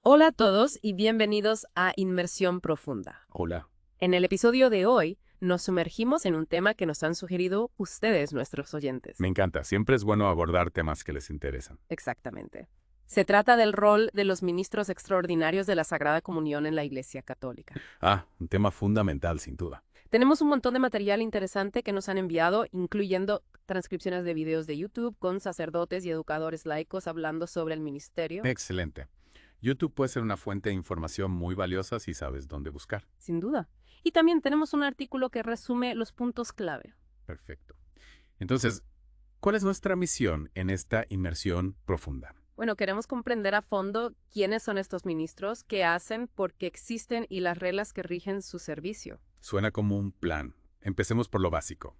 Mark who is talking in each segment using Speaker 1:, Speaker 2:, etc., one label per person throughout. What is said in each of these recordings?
Speaker 1: Hola a todos y bienvenidos a Inmersión Profunda.
Speaker 2: Hola.
Speaker 1: En el episodio de hoy nos sumergimos en un tema que nos han sugerido ustedes, nuestros oyentes.
Speaker 2: Me encanta. Siempre es bueno abordar temas que les interesan.
Speaker 1: Exactamente. Se trata del rol de los ministros extraordinarios de la Sagrada Comunión en la Iglesia Católica.
Speaker 2: Un tema fundamental, sin duda.
Speaker 1: Tenemos un montón de material interesante que nos han enviado, incluyendo transcripciones de videos de YouTube con sacerdotes y educadores laicos hablando sobre el ministerio.
Speaker 2: Excelente. YouTube puede ser una fuente de información muy valiosa si sabes dónde buscar.
Speaker 1: Sin duda. Y también tenemos un artículo que resume los puntos clave.
Speaker 2: Perfecto. Entonces, ¿cuál es nuestra misión en esta inmersión profunda?
Speaker 1: Bueno, queremos comprender a fondo quiénes son estos ministros, qué hacen, por qué existen y las reglas que rigen su servicio.
Speaker 2: Suena como un plan. Empecemos por lo básico.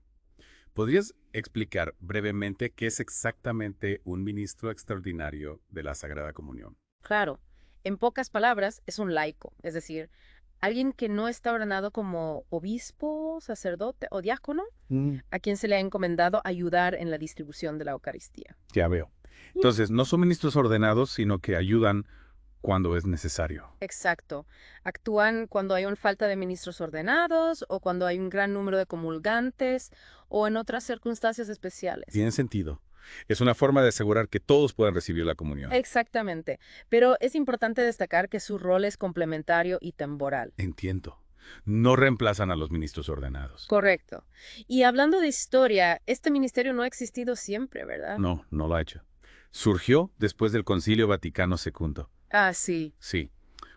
Speaker 2: ¿Podrías explicar brevemente qué es exactamente un ministro extraordinario de la Sagrada Comunión?
Speaker 1: Claro, en pocas palabras, es un laico, es decir, alguien que no está ordenado como obispo, sacerdote o diácono, a quien se le ha encomendado ayudar en la distribución de la Eucaristía.
Speaker 2: Ya veo. Entonces, no son ministros ordenados, sino que ayudan cuando es necesario.
Speaker 1: Exacto. Actúan cuando hay una falta de ministros ordenados o cuando hay un gran número de comulgantes o en otras circunstancias especiales.
Speaker 2: Tiene sentido. Es una forma de asegurar que todos puedan recibir la comunión.
Speaker 1: Exactamente. Pero es importante destacar que su rol es complementario y temporal.
Speaker 2: Entiendo. No reemplazan a los ministros ordenados.
Speaker 1: Correcto. Y hablando de historia, este ministerio no ha existido siempre, ¿verdad?
Speaker 2: No, no lo ha hecho. Surgió después del Concilio Vaticano II.
Speaker 1: Ah, sí.
Speaker 2: Sí,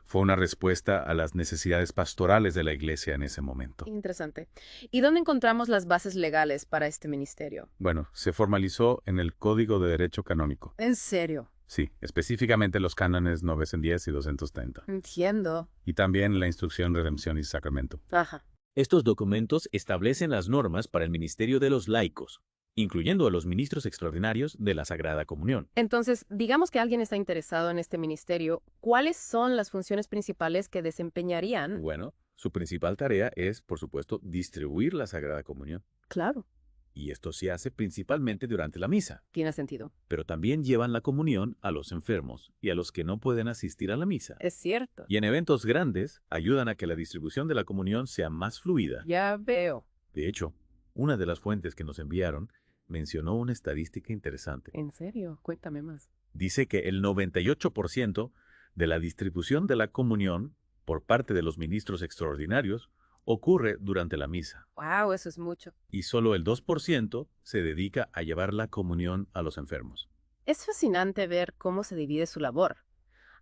Speaker 2: fue una respuesta a las necesidades pastorales de la Iglesia en ese momento.
Speaker 1: Interesante. ¿Y dónde encontramos las bases legales para este ministerio?
Speaker 2: Bueno, se formalizó en el Código de Derecho Canónico.
Speaker 1: ¿En serio?
Speaker 2: Sí, específicamente los cánones 910 y 230.
Speaker 1: Entiendo.
Speaker 2: Y también la Instrucción, Redención y Sacramento.
Speaker 1: Ajá.
Speaker 3: Estos documentos establecen las normas para el ministerio de los laicos, incluyendo a los ministros extraordinarios de la Sagrada Comunión.
Speaker 1: Entonces, digamos que alguien está interesado en este ministerio, ¿cuáles son las funciones principales que desempeñarían?
Speaker 3: Bueno, su principal tarea es, por supuesto, distribuir la Sagrada Comunión.
Speaker 1: Claro,
Speaker 3: Y esto se hace principalmente durante la misa.
Speaker 1: tiene sentido.
Speaker 3: Pero también llevan la comunión a los enfermos y a los que no pueden asistir a la misa.
Speaker 1: Es cierto.
Speaker 3: Y en eventos grandes ayudan a que la distribución de la comunión sea más fluida.
Speaker 1: Ya veo.
Speaker 3: De hecho, una de las fuentes que nos enviaron mencionó una estadística interesante.
Speaker 1: ¿En serio? Cuéntame más.
Speaker 3: Dice que el 98% de la distribución de la comunión por parte de los ministros extraordinarios ocurre durante la misa,
Speaker 1: Wow, eso es mucho.
Speaker 3: y solo el 2% se dedica a llevar la comunión a los enfermos.
Speaker 1: Es fascinante ver cómo se divide su labor.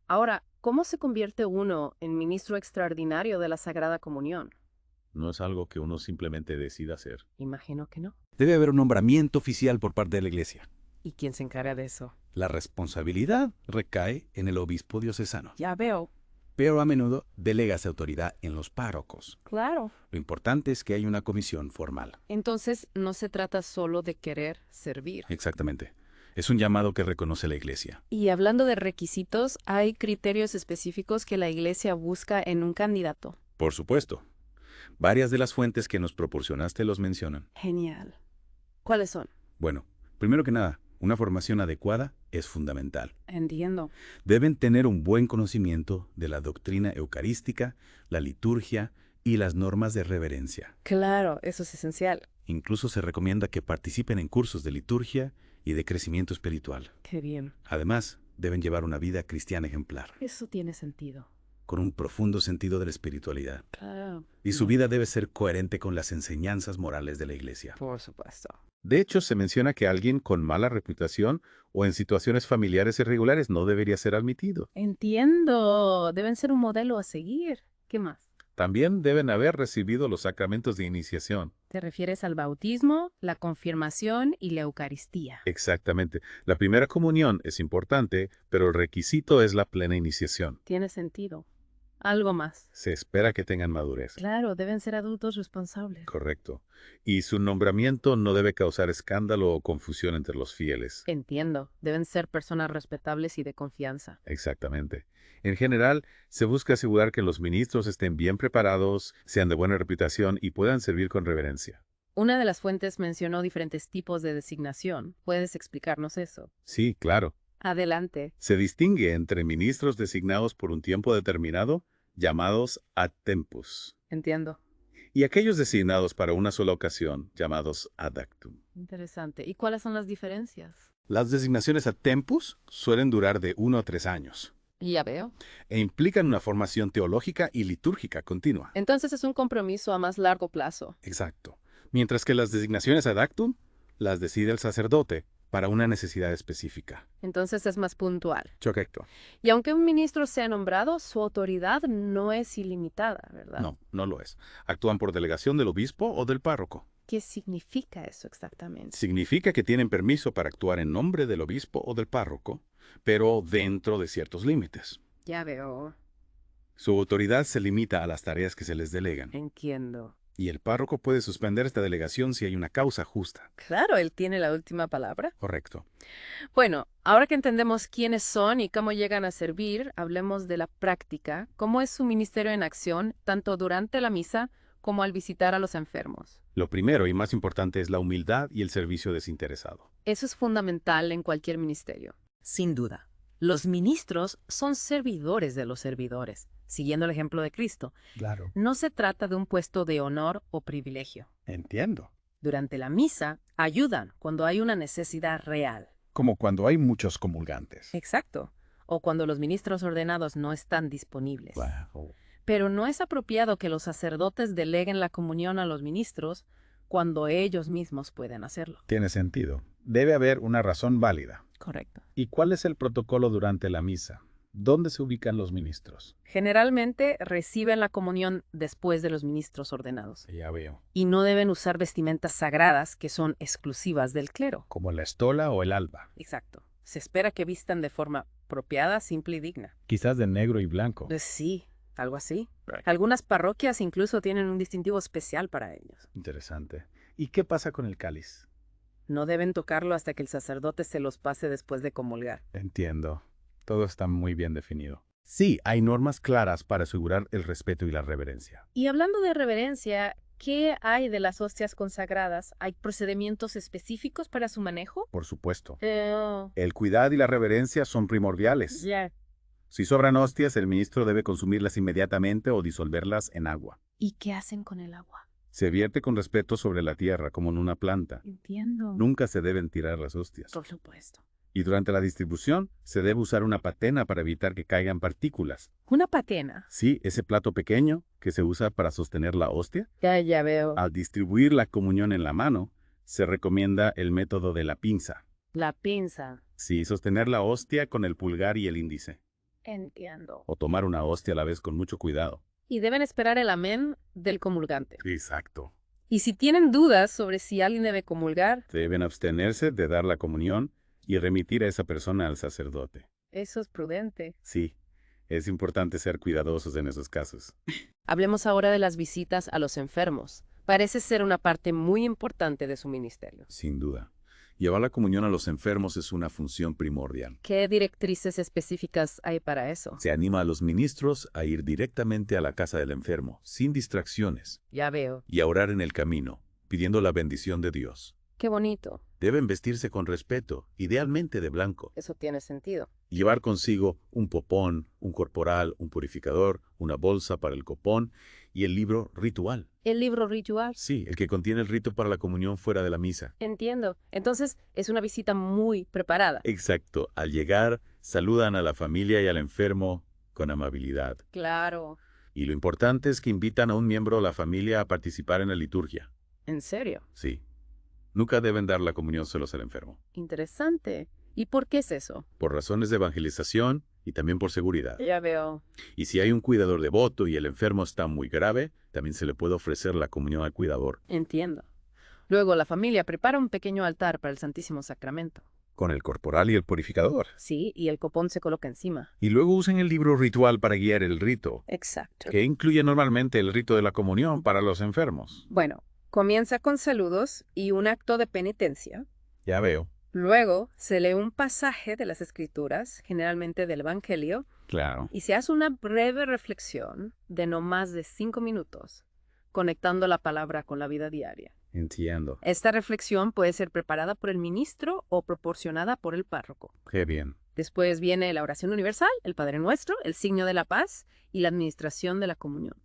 Speaker 1: Ahora, ¿cómo se convierte uno en ministro extraordinario de la Sagrada Comunión?
Speaker 3: No es algo que uno simplemente decida hacer.
Speaker 1: Imagino que no.
Speaker 4: Debe haber un nombramiento oficial por parte de la Iglesia.
Speaker 1: ¿Y quién se encarga de eso?
Speaker 4: La responsabilidad recae en el obispo diocesano,
Speaker 1: Ya veo.
Speaker 4: pero a menudo delega esa autoridad en los párrocos.
Speaker 1: Claro.
Speaker 4: Lo importante es que hay una comisión formal.
Speaker 1: Entonces, no se trata solo de querer servir.
Speaker 4: Exactamente. Es un llamado que reconoce la Iglesia.
Speaker 1: Y hablando de requisitos, ¿hay criterios específicos que la Iglesia busca en un candidato?
Speaker 4: Por supuesto. Varias de las fuentes que nos proporcionaste los mencionan.
Speaker 1: Genial. ¿Cuáles son?
Speaker 4: Bueno, primero que nada, una formación adecuada es fundamental.
Speaker 1: Entiendo.
Speaker 4: Deben tener un buen conocimiento de la doctrina eucarística, la liturgia y las normas de reverencia.
Speaker 1: Claro, eso es esencial.
Speaker 4: Incluso se recomienda que participen en cursos de liturgia y de crecimiento espiritual.
Speaker 1: Qué bien.
Speaker 4: Además, deben llevar una vida cristiana ejemplar,
Speaker 1: Eso tiene sentido.
Speaker 4: con un profundo sentido de la espiritualidad.
Speaker 1: Claro.
Speaker 4: Y su vida debe ser coherente con las enseñanzas morales de la Iglesia.
Speaker 1: Por supuesto.
Speaker 2: De hecho, se menciona que alguien con mala reputación o en situaciones familiares irregulares no debería ser admitido.
Speaker 1: Entiendo. Deben ser un modelo a seguir. ¿Qué más?
Speaker 2: También deben haber recibido los sacramentos de iniciación.
Speaker 1: ¿Te refieres al bautismo, la confirmación y la Eucaristía?
Speaker 2: Exactamente. La primera comunión es importante, pero el requisito es la plena iniciación.
Speaker 1: Tiene sentido. Algo más.
Speaker 2: Se espera que tengan madurez.
Speaker 1: Claro, deben ser adultos responsables.
Speaker 2: Correcto. Y su nombramiento no debe causar escándalo o confusión entre los fieles.
Speaker 1: Entiendo. Deben ser personas respetables y de confianza.
Speaker 2: Exactamente. En general, se busca asegurar que los ministros estén bien preparados, sean de buena reputación y puedan servir con reverencia.
Speaker 1: Una de las fuentes mencionó diferentes tipos de designación. ¿Puedes explicarnos eso?
Speaker 2: Sí, claro.
Speaker 1: Adelante.
Speaker 2: Se distingue entre ministros designados por un tiempo determinado, llamados ad tempus,
Speaker 1: Entiendo.
Speaker 2: y aquellos designados para una sola ocasión, llamados ad actum.
Speaker 1: Interesante. ¿Y cuáles son las diferencias?
Speaker 2: Las designaciones ad tempus suelen durar de 1 a 3 años
Speaker 1: Ya veo.
Speaker 2: e implican una formación teológica y litúrgica continua.
Speaker 1: Entonces es un compromiso a más largo plazo.
Speaker 2: Exacto. Mientras que las designaciones ad actum las decide el sacerdote para una necesidad específica.
Speaker 1: Entonces es más puntual.
Speaker 2: Correcto.
Speaker 1: Y aunque un ministro sea nombrado, su autoridad no es ilimitada, ¿verdad?
Speaker 2: No, no lo es. Actúan por delegación del obispo o del párroco.
Speaker 1: ¿Qué significa eso exactamente?
Speaker 2: Significa que tienen permiso para actuar en nombre del obispo o del párroco, pero dentro de ciertos límites.
Speaker 1: Ya veo.
Speaker 2: Su autoridad se limita a las tareas que se les delegan,
Speaker 1: Entiendo.
Speaker 2: y el párroco puede suspender esta delegación si hay una causa justa.
Speaker 1: Claro, él tiene la última palabra.
Speaker 2: Correcto.
Speaker 1: Bueno, ahora que entendemos quiénes son y cómo llegan a servir, hablemos de la práctica. ¿Cómo es su ministerio en acción, tanto durante la misa como al visitar a los enfermos?
Speaker 2: Lo primero y más importante es la humildad y el servicio desinteresado.
Speaker 1: Eso es fundamental en cualquier ministerio.
Speaker 5: Sin duda. Los ministros son servidores de los servidores, siguiendo el ejemplo de Cristo.
Speaker 6: Claro,
Speaker 1: No se trata de un puesto de honor o privilegio.
Speaker 6: entiendo.
Speaker 1: Durante la misa, ayudan cuando hay una necesidad real.
Speaker 6: Como cuando hay muchos comulgantes.
Speaker 1: Exacto. O cuando los ministros ordenados no están disponibles.
Speaker 6: Wow.
Speaker 1: Pero no es apropiado que los sacerdotes deleguen la comunión a los ministros cuando ellos mismos pueden hacerlo.
Speaker 6: Tiene sentido. Debe haber una razón válida.
Speaker 1: Correcto.
Speaker 6: ¿Y cuál es el protocolo durante la misa? ¿Dónde se ubican los ministros?
Speaker 1: Generalmente reciben la comunión después de los ministros ordenados
Speaker 6: Ya veo.
Speaker 1: y no deben usar vestimentas sagradas que son exclusivas del clero.
Speaker 6: Como la estola o el alba.
Speaker 1: Exacto. Se espera que vistan de forma apropiada, simple y digna.
Speaker 6: Quizás de negro y blanco.
Speaker 1: Pues sí, algo así.
Speaker 6: Right.
Speaker 1: Algunas parroquias incluso tienen un distintivo especial para ellos.
Speaker 6: Interesante. ¿Y qué pasa con el cáliz?
Speaker 1: No deben tocarlo hasta que el sacerdote se los pase después de comulgar.
Speaker 6: Entiendo. Todo está muy bien definido.
Speaker 2: Sí, hay normas claras para asegurar el respeto y la reverencia.
Speaker 1: Y hablando de reverencia, ¿qué hay de las hostias consagradas? ¿Hay procedimientos específicos para su manejo?
Speaker 2: Por supuesto.
Speaker 1: Oh,
Speaker 2: El cuidado y la reverencia son primordiales.
Speaker 1: ya.
Speaker 2: Si sobran hostias, el ministro debe consumirlas inmediatamente o disolverlas en agua.
Speaker 1: ¿Y qué hacen con el agua?
Speaker 2: Se vierte con respeto sobre la tierra, como en una planta.
Speaker 1: Entiendo.
Speaker 2: Nunca se deben tirar las hostias.
Speaker 1: Por supuesto.
Speaker 2: Y durante la distribución, se debe usar una patena para evitar que caigan partículas.
Speaker 1: Una patena.
Speaker 2: Sí, ese plato pequeño que se usa para sostener la hostia.
Speaker 1: Ya veo.
Speaker 2: Al distribuir la comunión en la mano, se recomienda el método de la pinza.
Speaker 1: La pinza.
Speaker 2: Sí, sostener la hostia con el pulgar y el índice.
Speaker 1: Entiendo.
Speaker 2: O tomar una hostia a la vez con mucho cuidado.
Speaker 1: Y deben esperar el amén del comulgante.
Speaker 2: Exacto.
Speaker 1: Y si tienen dudas sobre si alguien debe comulgar,
Speaker 2: Deben abstenerse de dar la comunión y remitir a esa persona al sacerdote.
Speaker 1: eso es prudente.
Speaker 2: Sí, es importante ser cuidadosos en esos casos.
Speaker 1: Hablemos ahora de las visitas a los enfermos. Parece ser una parte muy importante de su ministerio.
Speaker 2: Sin duda. Llevar la comunión a los enfermos es una función primordial.
Speaker 1: ¿Qué directrices específicas hay para eso?
Speaker 3: Se anima a los ministros a ir directamente a la casa del enfermo, sin distracciones,
Speaker 1: Ya veo.
Speaker 3: y a orar en el camino, pidiendo la bendición de Dios.
Speaker 1: Qué bonito.
Speaker 3: Deben vestirse con respeto, idealmente de blanco.
Speaker 1: Eso tiene sentido.
Speaker 3: Llevar consigo un popón, un corporal, un purificador, una bolsa para el copón y el libro ritual.
Speaker 1: El libro ritual.
Speaker 3: Sí, el que contiene el rito para la comunión fuera de la misa.
Speaker 1: Entiendo. Entonces, es una visita muy preparada.
Speaker 3: Exacto. Al llegar, saludan a la familia y al enfermo con amabilidad.
Speaker 1: Claro.
Speaker 3: Y lo importante es que invitan a un miembro de la familia a participar en la liturgia.
Speaker 1: ¿En serio?
Speaker 3: Sí. Nunca deben dar la comunión solos al enfermo,
Speaker 1: Interesante. ¿Y por qué es eso?
Speaker 3: por razones de evangelización y también por seguridad.
Speaker 1: Ya veo.
Speaker 3: Y si hay un cuidador devoto y el enfermo está muy grave, también se le puede ofrecer la comunión al cuidador.
Speaker 1: Entiendo. Luego, la familia prepara un pequeño altar para el Santísimo Sacramento.
Speaker 2: Con el corporal y el purificador.
Speaker 1: Sí, y el copón se coloca encima.
Speaker 2: Y luego usan el libro ritual para guiar el rito,
Speaker 1: Exacto.
Speaker 2: que incluye normalmente el rito de la comunión para los enfermos.
Speaker 1: Bueno, comienza con saludos y un acto de penitencia.
Speaker 2: Ya veo.
Speaker 1: Luego se lee un pasaje de las Escrituras, generalmente del Evangelio,
Speaker 2: Claro.
Speaker 1: y se hace una breve reflexión de no más de 5 minutos, conectando la palabra con la vida diaria.
Speaker 2: Entiendo.
Speaker 1: Esta reflexión puede ser preparada por el ministro o proporcionada por el párroco.
Speaker 2: Qué bien.
Speaker 1: Después viene la oración universal, el Padre Nuestro, el signo de la paz y la administración de la comunión.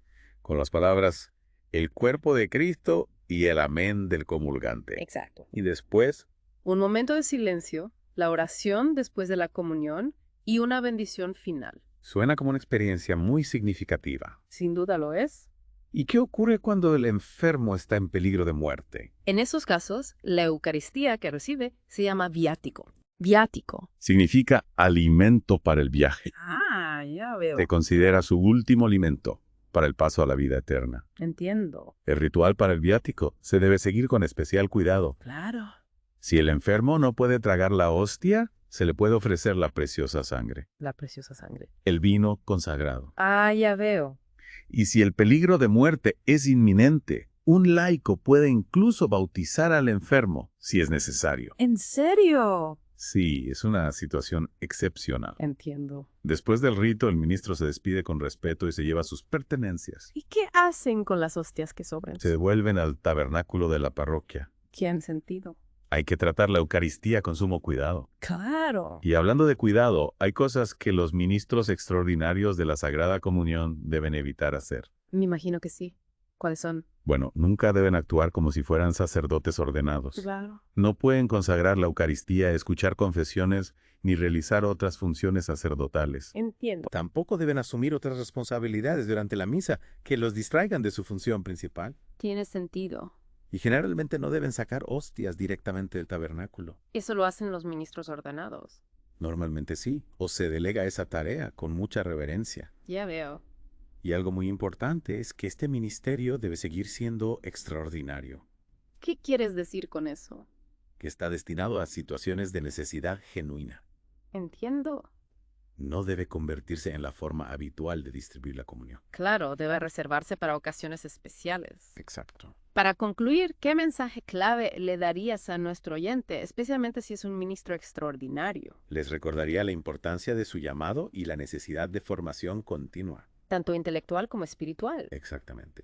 Speaker 3: Con las palabras, el cuerpo de Cristo y el amén del comulgante.
Speaker 1: Exacto.
Speaker 3: Y después,
Speaker 1: Un momento de silencio, la oración después de la comunión y una bendición final.
Speaker 2: Suena como una experiencia muy significativa.
Speaker 1: Sin duda lo es.
Speaker 2: ¿Y qué ocurre cuando el enfermo está en peligro de muerte?
Speaker 1: En esos casos, la Eucaristía que recibe se llama viático. Viático.
Speaker 3: significa alimento para el viaje.
Speaker 1: Ah, ya veo.
Speaker 3: Se considera su último alimento para el paso a la vida eterna.
Speaker 1: Entiendo.
Speaker 3: El ritual para el viático se debe seguir con especial cuidado.
Speaker 1: Claro.
Speaker 3: Si el enfermo no puede tragar la hostia, se le puede ofrecer la preciosa sangre,
Speaker 1: La preciosa sangre.
Speaker 3: el vino consagrado.
Speaker 1: Ah, ya veo.
Speaker 3: Y si el peligro de muerte es inminente, un laico puede incluso bautizar al enfermo si es necesario.
Speaker 1: ¿En serio?
Speaker 3: Sí, es una situación excepcional.
Speaker 1: Entiendo.
Speaker 3: Después del rito, el ministro se despide con respeto y se lleva sus pertenencias.
Speaker 1: ¿Y qué hacen con las hostias que sobran?
Speaker 3: Se devuelven al tabernáculo de la parroquia.
Speaker 1: ¿Qué han sentido?
Speaker 3: Hay que tratar la Eucaristía con sumo cuidado.
Speaker 1: Claro.
Speaker 3: Y hablando de cuidado, hay cosas que los ministros extraordinarios de la Sagrada Comunión deben evitar hacer.
Speaker 1: Me imagino que sí. ¿Cuáles son?
Speaker 3: Bueno, nunca deben actuar como si fueran sacerdotes ordenados.
Speaker 1: Claro.
Speaker 3: No pueden consagrar la Eucaristía, escuchar confesiones, ni realizar otras funciones sacerdotales.
Speaker 1: Entiendo.
Speaker 7: Tampoco deben asumir otras responsabilidades durante la misa que los distraigan de su función principal.
Speaker 1: Tiene sentido.
Speaker 7: Y generalmente no deben sacar hostias directamente del tabernáculo.
Speaker 1: Eso lo hacen los ministros ordenados.
Speaker 7: Normalmente sí, o se delega esa tarea con mucha reverencia.
Speaker 1: Ya veo.
Speaker 7: Y algo muy importante es que este ministerio debe seguir siendo extraordinario,
Speaker 1: ¿Qué quieres decir con eso?
Speaker 7: que está destinado a situaciones de necesidad genuina.
Speaker 1: Entiendo.
Speaker 7: No debe convertirse en la forma habitual de distribuir la comunión.
Speaker 1: Claro, debe reservarse para ocasiones especiales.
Speaker 7: Exacto.
Speaker 1: Para concluir, ¿qué mensaje clave le darías a nuestro oyente, especialmente si es un ministro extraordinario?
Speaker 7: Les recordaría la importancia de su llamado y la necesidad de formación continua.
Speaker 1: Tanto intelectual como espiritual.
Speaker 7: Exactamente.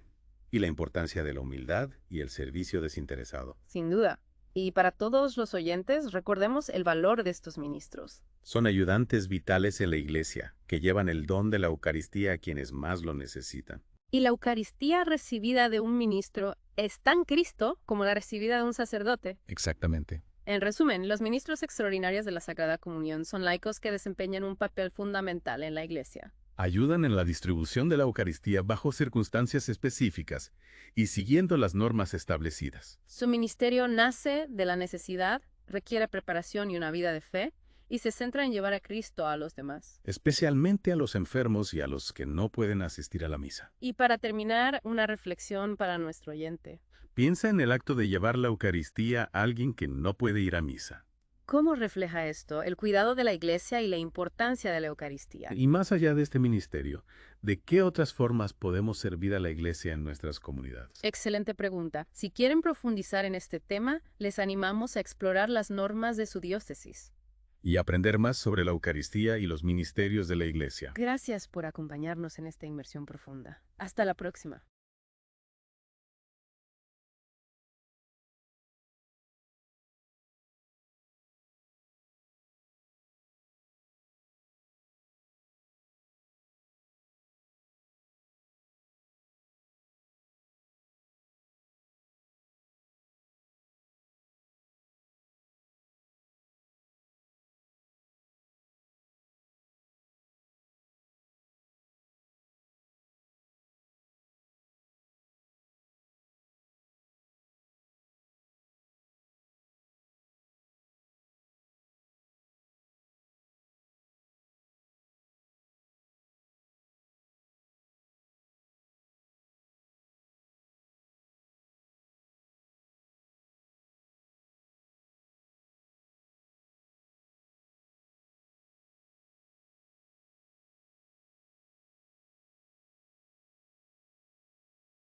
Speaker 7: Y la importancia de la humildad y el servicio desinteresado.
Speaker 1: Sin duda. Y para todos los oyentes, recordemos el valor de estos ministros.
Speaker 7: Son ayudantes vitales en la iglesia, que llevan el don de la Eucaristía a quienes más lo necesitan.
Speaker 1: Y la Eucaristía recibida de un ministro es tan Cristo como la recibida de un sacerdote.
Speaker 2: Exactamente.
Speaker 1: En resumen, los ministros extraordinarios de la Sagrada Comunión son laicos que desempeñan un papel fundamental en la iglesia.
Speaker 2: Ayudan en la distribución de la Eucaristía bajo circunstancias específicas y siguiendo las normas establecidas.
Speaker 1: Su ministerio nace de la necesidad, requiere preparación y una vida de fe, y se centra en llevar a Cristo a los demás.
Speaker 2: Especialmente a los enfermos y a los que no pueden asistir a la misa.
Speaker 1: Y para terminar, una reflexión para nuestro oyente.
Speaker 2: Piensa en el acto de llevar la Eucaristía a alguien que no puede ir a misa.
Speaker 1: ¿Cómo refleja esto el cuidado de la iglesia y la importancia de la Eucaristía?
Speaker 2: Y más allá de este ministerio, ¿de qué otras formas podemos servir a la iglesia en nuestras comunidades?
Speaker 1: Excelente pregunta. Si quieren profundizar en este tema, les animamos a explorar las normas de su diócesis.
Speaker 2: Y aprender más sobre la Eucaristía y los ministerios de la iglesia.
Speaker 1: Gracias por acompañarnos en esta inmersión profunda. Hasta la próxima.